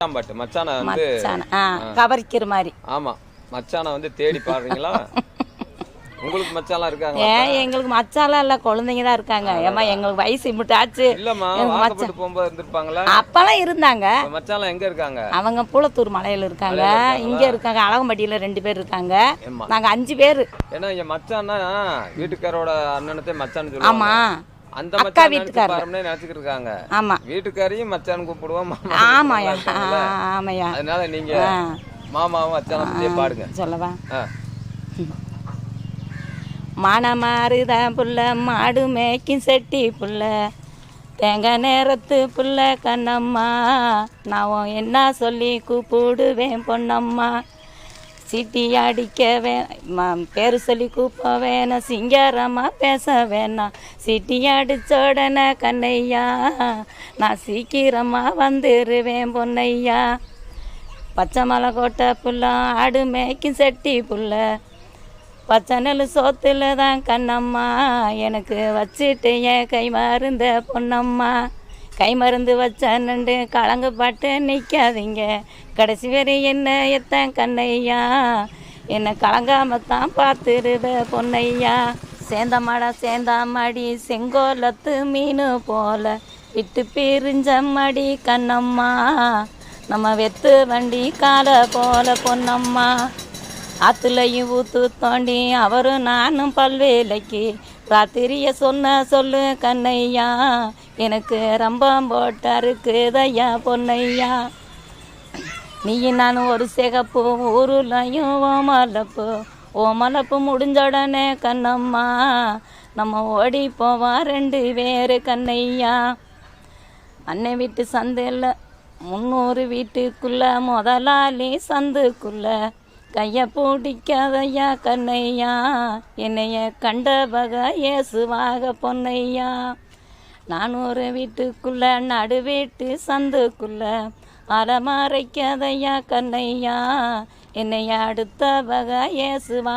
பாட்டு மச்சான வந்து கவரிக்கிற மாதிரி. ஆமா, மச்சான வந்து தேடி பாடுறீங்களா? உங்களுக்கு மச்சாலாம் இருக்காங்க? எங்களுக்கு மச்சாலாம் இல்ல, குழந்தைங்க தான் இருக்காங்க. ஏமா எங்களுக்கு வயசு இம்முட்டாச்சு. இல்லம்மா, வாக்கப்பட்டு போகும்போது இருந்திருப்பாங்களா? அப்பெல்லாம் இருந்தாங்க. மச்சாலாம் எங்க இருக்காங்க? அவங்க பூளத்தூர் மலையில இருக்காங்க, இங்க இருக்காங்க. அழகம்பட்டியில 2 பேர் இருக்காங்க, நாங்க 5 பேர். ஏன்னா இங்க மச்சான்னா வீட்டுக்காரோட அண்ணனத்தை மச்சான்னு சொல்லுவாங்க. ஆமா, அந்த மச்சான் வீட்டுக்காரம்னே நினைச்சிட்டு இருக்காங்க. ஆமா, வீட்டுக்காரையும் மச்சான் கூப்பிடுவோம். ஆமாயா, ஆமாயா. அதனால நீங்க மாமாவும் மச்சானத்தையே பாடுங்க. சொல்லவா? மனமாறுதான் புள்ள, மாடு மேய்க்கும் செட்டி புள்ள, தேங்காய் நேரத்து புள்ள கண்ணம்மா, நான் என்ன சொல்லி கூப்பிடுவேன் பொன்னம்மா, சீட்டி அடிக்க பேர் சொல்லி கூப்ப வேணாம், சிங்காரமாக பேச வேணாம், சீட்டி அடிச்ச உடனே கண்ணையா, நான் சீக்கிரமாக வந்துடுவேன் பொன்னையா, பச்சை மலை கோட்டை புள்ள, ஆடு மேய்க்கும் செட்டி புள்ள, பச்சை நெல் சோத்துல தான் கண்ணம்மா, எனக்கு வச்சுட்டு என் கை மருந்த பொன்னம்மா, கை மருந்து வச்சனண்டு கலங்கு பாட்டு நிற்காதீங்க, கடைசி வரை என்ன எத்தன் கண்ணையா, என்னை கலங்காமத்தான் பார்த்துருத பொன்னையா, சேந்தாமடி செங்கோலத்து மீன் போல விட்டு பிரிஞ்ச மடி கண்ணம்மா, நம்ம வெத்து வண்டி காலை போல பொன்னம்மா, ஆற்றுலையும் ஊற்று தோண்டி அவரும் நானும் பல்வேலைக்கு ராத்திரிய சொல்லு கண்ணையா, எனக்கு ரம்பம் போட்டாருக்குதையா பொன்னையா, நீயும் நானும் ஒரு சிகப்பு ஊருலையும் ஓமலப்பு முடிஞ்ச உடனே கண்ணம்மா, நம்ம ஓடி போவோம் 2 பேர் கண்ணையா, அன்னை வீட்டு சந்தையில் 300 வீட்டுக்குள்ள முதலாளி சந்துக்குள்ள கையை பிடிக்காதையா கண்ணையா, என்னைய கண்டவக ஏசுவாக பொன்னையா, 400 வீட்டுக்குள்ள நடு வீட்டு சந்துக்குள்ள அலமறைக்காதையா கண்ணையா, என்னைய அடுத்தவக ஏசுவா.